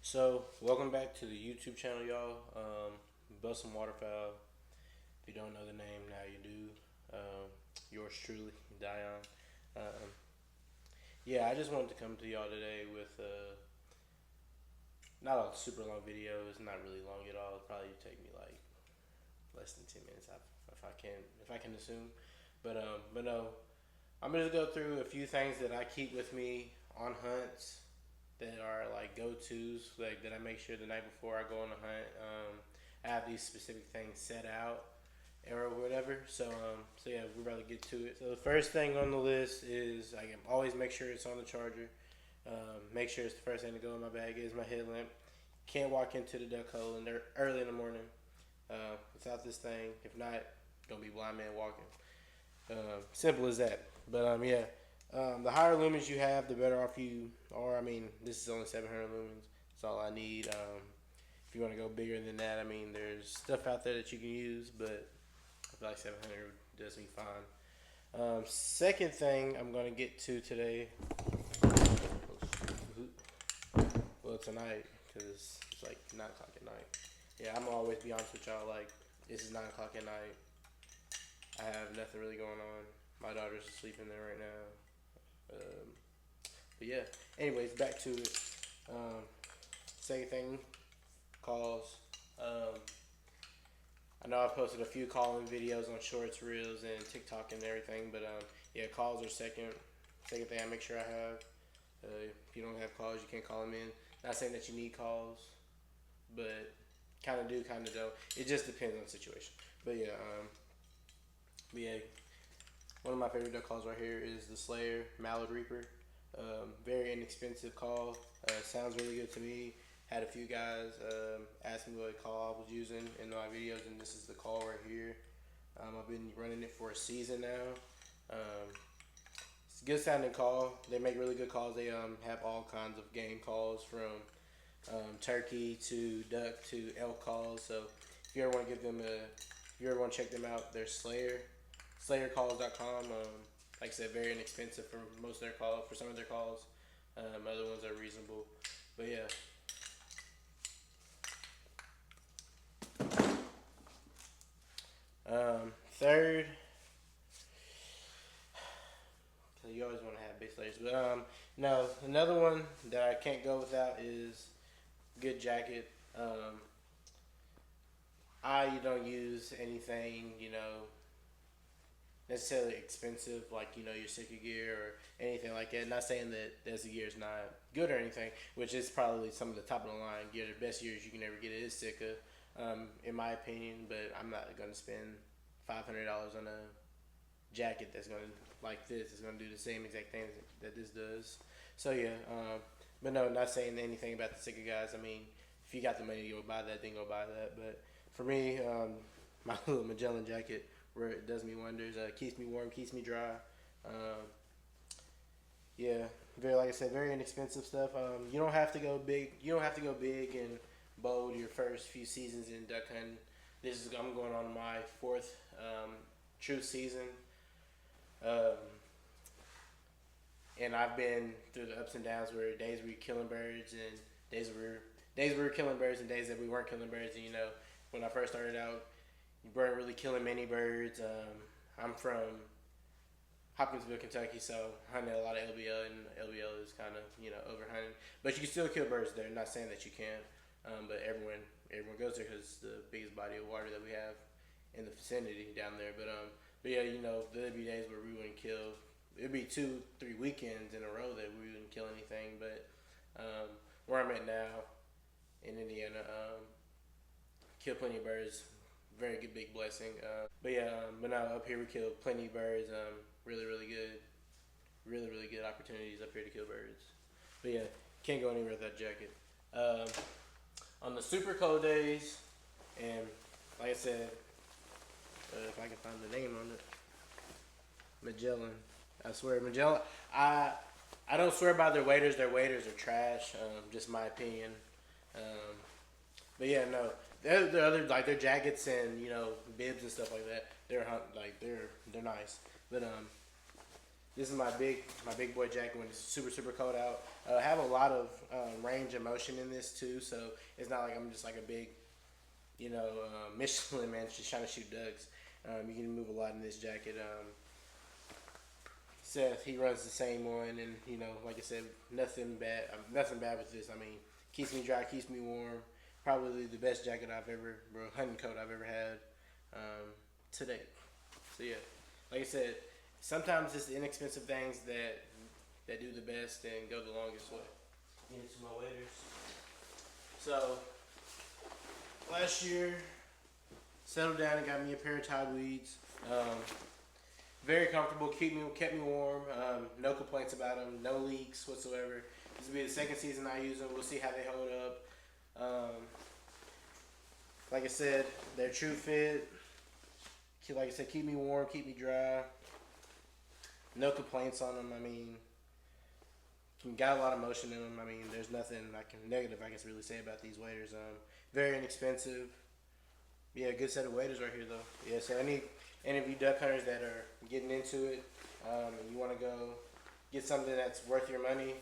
So, welcome back to the YouTube channel, y'all. Bust some waterfowl. If you don't know the name, now you do. Yours truly, Dion. Um, yeah, I just wanted to come to y'all today with not a super long video. It's not really long at all. It'll probably take me like less than 10 minutes, if I can assume. But no, I'm gonna go through a few things that I keep with me on hunts that are like go tos, like that I make sure the night before I go on a hunt. I have these specific things set out or whatever. So yeah, we're about to get to it. So the first thing on the list is I can always make sure it's on the charger. Make sure it's the first thing to go in my bag is my headlamp. Can't walk into the duck hole and they're early in the morning without this thing. If not, gonna be blind man walking. Simple as that. Yeah, the higher lumens you have, the better off you are. I mean, this is only 700 lumens. That's all I need. If you want to go bigger than that, I mean, there's stuff out there that you can use, but I feel like 700 does me fine. Second thing I'm going to get to today, well, tonight, because it's like 9 o'clock at night. Yeah, I'm going to always be honest with y'all. Like, this is 9 o'clock at night. I have nothing really going on. My daughter's asleep in there right now. But yeah, anyways, back to it. Um, Second thing, calls. Um, I know I posted a few calling videos on Shorts, Reels, and TikTok and everything, but yeah, calls are second. Second thing I make sure I have. If you don't have calls, you can't call them in. Not saying that you need calls, but kind of do, kind of don't. It just depends on the situation. But yeah, one of my favorite duck calls right here is the Slayer Mallard Reaper. Very inexpensive call. Sounds really good to me. Had a few guys ask me what call I was using in my videos, and this is the call right here. I've been running it for a season now. It's a good sounding call. They make really good calls. They have all kinds of game calls from turkey to duck to elk calls. So if you ever want to give them a, if you ever want to check them out, they're SlayerCalls.com. Like I said, very inexpensive for most of their calls. For some of their calls, other ones are reasonable. But yeah, third, cause you always want to have base layers. But no, another one that I can't go without is good jacket. I don't use anything, necessarily expensive, like your Sika gear or anything like that. Not saying that Desi gear is not good or anything, which is probably some of the top of the line gear. The best gears you can ever get is Sika, in my opinion. But I'm not gonna spend $500 on a jacket that's gonna like this. It's gonna do the same exact thing that this does. So yeah, but no, not saying anything about the Sika guys. I mean, if you got the money to go buy that, then go buy that. But for me, my little Magellan jacket where it does me wonders. Keeps me warm, keeps me dry. Um, yeah, very like I said, very inexpensive stuff. You don't have to go big. You don't have to go big and bold your first few seasons in duck hunting. I'm going on my fourth true season, um, and I've been through the ups and downs where days where you're killing birds and days where we were killing birds and days that we weren't killing birds. And when I first started out, you weren't really killing many birds. I'm from Hopkinsville, Kentucky, so hunting a lot of LBL, and LBL is kind of over hunting. But you can still kill birds there. Not saying that you can't, but everyone goes there because the biggest body of water that we have in the vicinity down there. But yeah, there'd be days where we wouldn't kill. It'd be 2, 3 weekends in a row that we wouldn't kill anything. But where I'm at now in Indiana, kill plenty of birds. Very good, big blessing. But now up here we kill plenty of birds. Really, really good, really, really good opportunities up here to kill birds. But yeah, can't go anywhere without a jacket. Um, on the super cold days, and like I said, if I can find the name on it, Magellan. I swear, Magellan. I I don't swear by their waiters. Their waiters are trash. Just my opinion. Um, but yeah, no, the other like their jackets and bibs and stuff like that. They're nice. But This is my big boy jacket when it's super cold out. I have a lot of range of motion in this too, so it's not like I'm just like a big, Michelin man just trying to shoot ducks. You can move a lot in this jacket. Seth, he runs the same one, and like I said, nothing bad with this. I mean, keeps me dry, keeps me warm. Probably the best jacket hunting coat I've ever had to date. So yeah, like I said, sometimes it's the inexpensive things that do the best and go the longest way. Into my waders. So last year, settled down and got me a pair of Tide Weeds. Very comfortable, kept me warm. No complaints about them, no leaks whatsoever. This will be the second season I use them. We'll see how they hold up. Like I said, they're true fit. Like I said, keep me warm, keep me dry. No complaints on them. I mean, got a lot of motion in them. I mean, there's nothing negative I can really say about these waders. Very inexpensive. Yeah, good set of waders right here though. Yeah, so any of you duck hunters that are getting into it, and you want to go get something that's worth your money,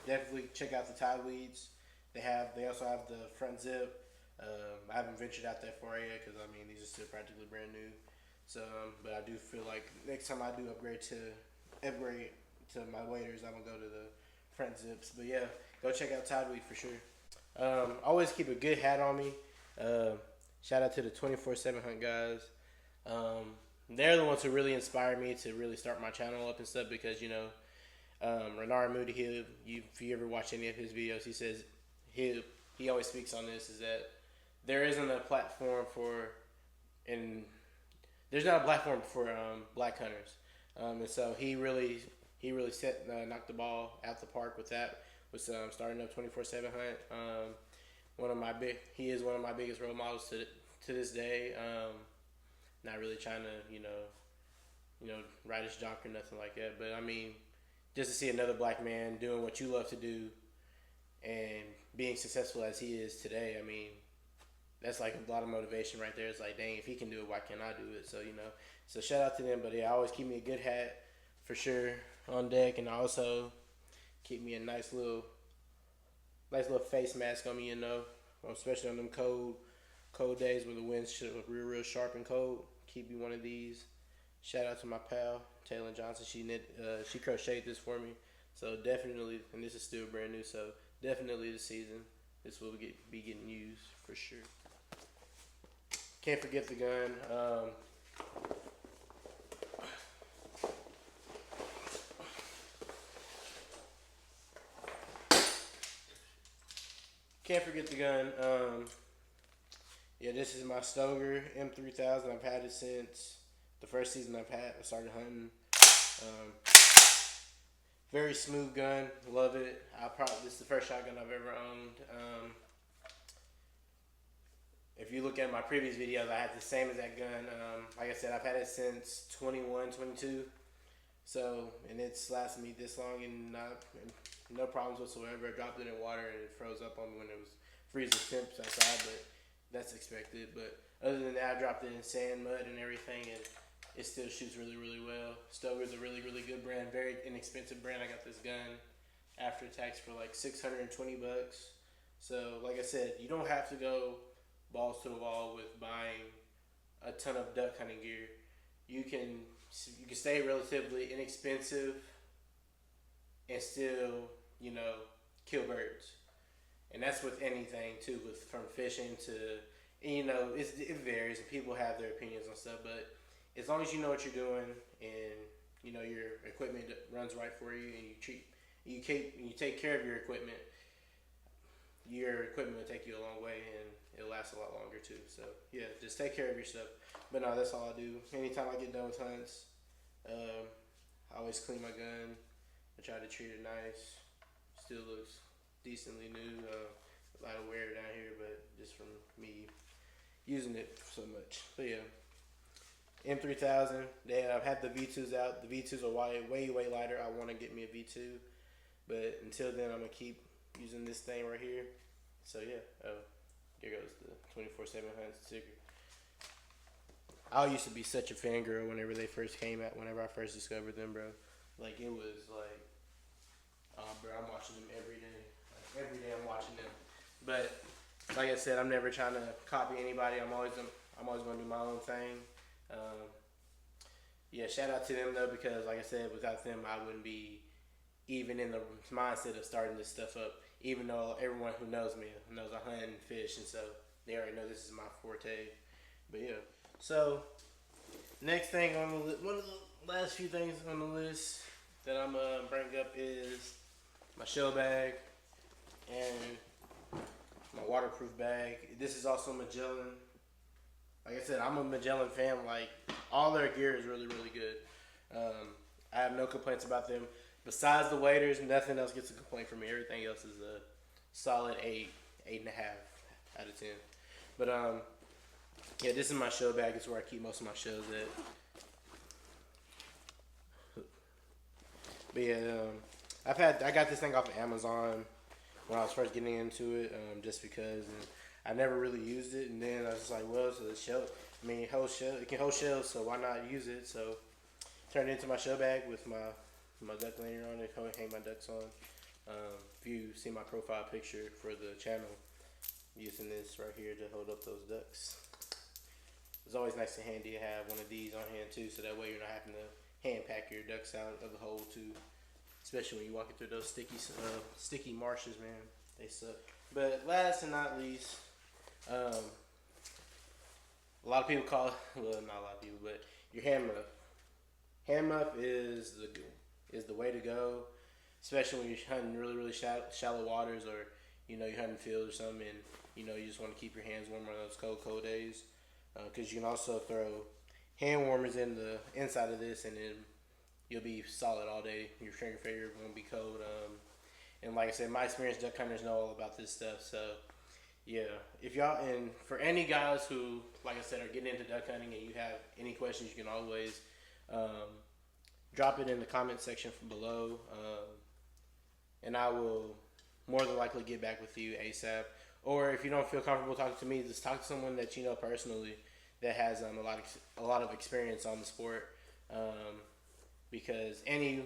definitely check out the Tide Weeds. They also have the front zip. I haven't ventured out that far yet because I mean these are still practically brand new. So, but I do feel like next time I do upgrade to my waders, I'm gonna go to the front zips. But yeah, go check out Tide Weed for sure. Always keep a good hat on me. Shout out to the 24/7 Hunt guys. They're the ones who really inspired me to really start my channel up and stuff because Renard Moody, if you ever watch any of his videos, he says he always speaks on this, is that there isn't a platform there's not a platform for black hunters, and so he really knocked the ball out the park with that. Was starting up 24/7 Hunt. He is one of my biggest role models to this day. Not really trying to ride his jock or nothing like that, but I mean, just to see another black man doing what you love to do and being successful as he is today, I mean, that's like a lot of motivation right there. It's like, dang, if he can do it, why can't I do it? So so shout out to them. But yeah, always keep me a good hat for sure on deck, and also keep me a nice little face mask on me, especially on them cold days when the wind's real sharp and cold. Keep me one of these. Shout out to my pal Taylor Johnson. She crocheted this for me, so definitely, and this is still brand new, so definitely this season this will be getting used for sure. Can't forget the gun. Can't forget the gun. Yeah, this is my Stoeger M3000. I've had it since the first season I started hunting. Very smooth gun. Love it. This is the first shotgun I've ever owned. If you look at my previous videos, I had the same exact gun. Like I said, I've had it since 21, 22. So, and it's lasted me this long and no problems whatsoever. I dropped it in water and it froze up on me when it was freezing temps outside, but that's expected. But other than that, I dropped it in sand, mud, and everything, and it still shoots really well. Stoeger's a really good brand, very inexpensive brand. I got this gun after tax for like $620. So, like I said, you don't have to go balls to the wall with buying a ton of duck hunting gear. You can stay relatively inexpensive and still, kill birds. And that's with anything too, from fishing to, it varies and people have their opinions on stuff, but as long as you know what you're doing and your equipment runs right for you and you take care of your equipment will take you a long way and it'll last a lot longer too. So yeah, just take care of your stuff. But no, that's all I do. Anytime I get done with hunts, I always clean my gun. I try to treat it nice. Still looks decently new. A lot of wear down here, but just from me using it so much. But yeah, M3000. I've had the V2s out. The V2s are way lighter. I want to get me a V2, but until then, I'm gonna keep using this thing right here. So yeah, here goes the 24/7 Hunt sticker. I used to be such a fangirl whenever they first came out. Whenever I first discovered them, bro, Like it was like, bro, I'm watching them every day. Like every day I'm watching them. But like I said, I'm never trying to copy anybody. I'm always gonna do my own thing. Um, yeah, shout out to them though, because like I said, without them, I wouldn't be even in the mindset of starting this stuff up. Even though everyone who knows me knows I hunt and fish, and so they already know this is my forte. But yeah, so next thing on the one of the last few things on the list that I'm gonna bring up is my shell bag and my waterproof bag. This is also Magellan. Like I said, I'm a Magellan fan. Like all their gear is really, really good. I have no complaints about them. Besides the waders, nothing else gets a complaint from me. Everything else is a solid 8.5 out of 10. But yeah, this is my shell bag. It's where I keep most of my shells at. But yeah, I got this thing off of Amazon when I was first getting into it, just because, and I never really used it. And then I was just like, well, so the shell, I mean, it can hold shells, so why not use it? So turned it into my shell bag with my duck lanyard on it, hang my ducks on. If you see my profile picture for the channel, using this right here to hold up those ducks. It's always nice and handy to have one of these on hand too, so that way you're not having to hand pack your ducks out of the hole too. Especially when you're walking through those sticky marshes, man. They suck. But last and not least, a lot of people call it, well, not a lot of people, but your hand muff. Hand muff is the way to go, especially when you're hunting really, really shallow waters, or you're hunting fields or something, and you just want to keep your hands warm on those cold days. Because you can also throw hand warmers in the inside of this, and then you'll be solid all day. Your trigger finger won't be cold. And like I said, my experienced duck hunters know all about this stuff. So yeah, if y'all, and for any guys who, like I said, are getting into duck hunting and you have any questions, you can always drop it in the comment section below, and I will more than likely get back with you ASAP. Or if you don't feel comfortable talking to me, just talk to someone that you know personally that has a lot of experience on the sport. Because any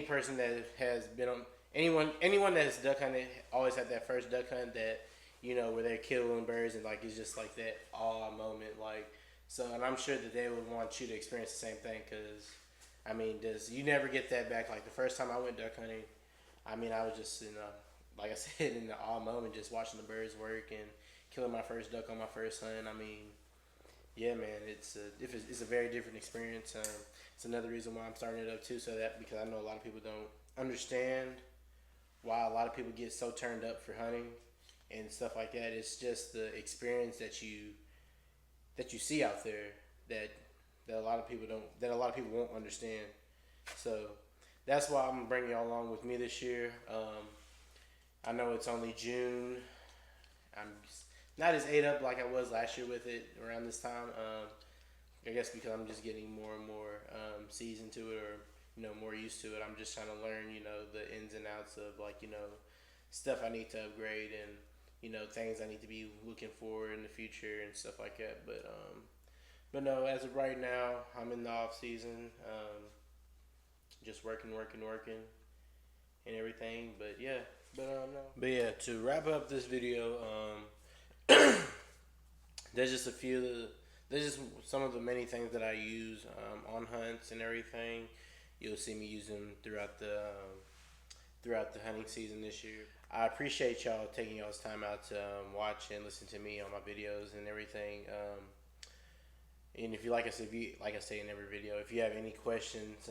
person that has been on anyone that has duck hunted always had that first duck hunt that where they're killing birds, and like it's just like that awe moment, like. So, and I'm sure that they would want you to experience the same thing, because I mean, you never get that back. Like the first time I went duck hunting, I mean, I was just like I said, in the awe moment, just watching the birds work and killing my first duck on my first hunt. I mean, yeah, man, it's a very different experience. It's another reason why I'm starting it up too, so that, because I know a lot of people don't understand why a lot of people get so turned up for hunting and stuff like that. It's just the experience that you see out there that a lot of people won't understand. So that's why I'm bringing y'all along with me this year. I know it's only June. I'm not as ate up like I was last year with it around this time. I guess because I'm just getting more and more seasoned to it, or more used to it. I'm just trying to learn the ins and outs of stuff I need to upgrade, and things I need to be looking for in the future and stuff like that. But no, as of right now, I'm in the off season, just working and everything. But yeah, no. But yeah, to wrap up this video, there's just some of the many things that I use on hunts and everything. You'll see me use them throughout the hunting season this year. I appreciate y'all taking y'all's time out to watch and listen to me on my videos and everything. And if you like I say in every video, if you have any questions,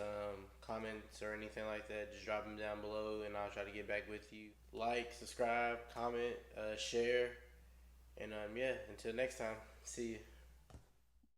comments, or anything like that, just drop them down below, and I'll try to get back with you. Like, subscribe, comment, share, and yeah. Until next time, see you.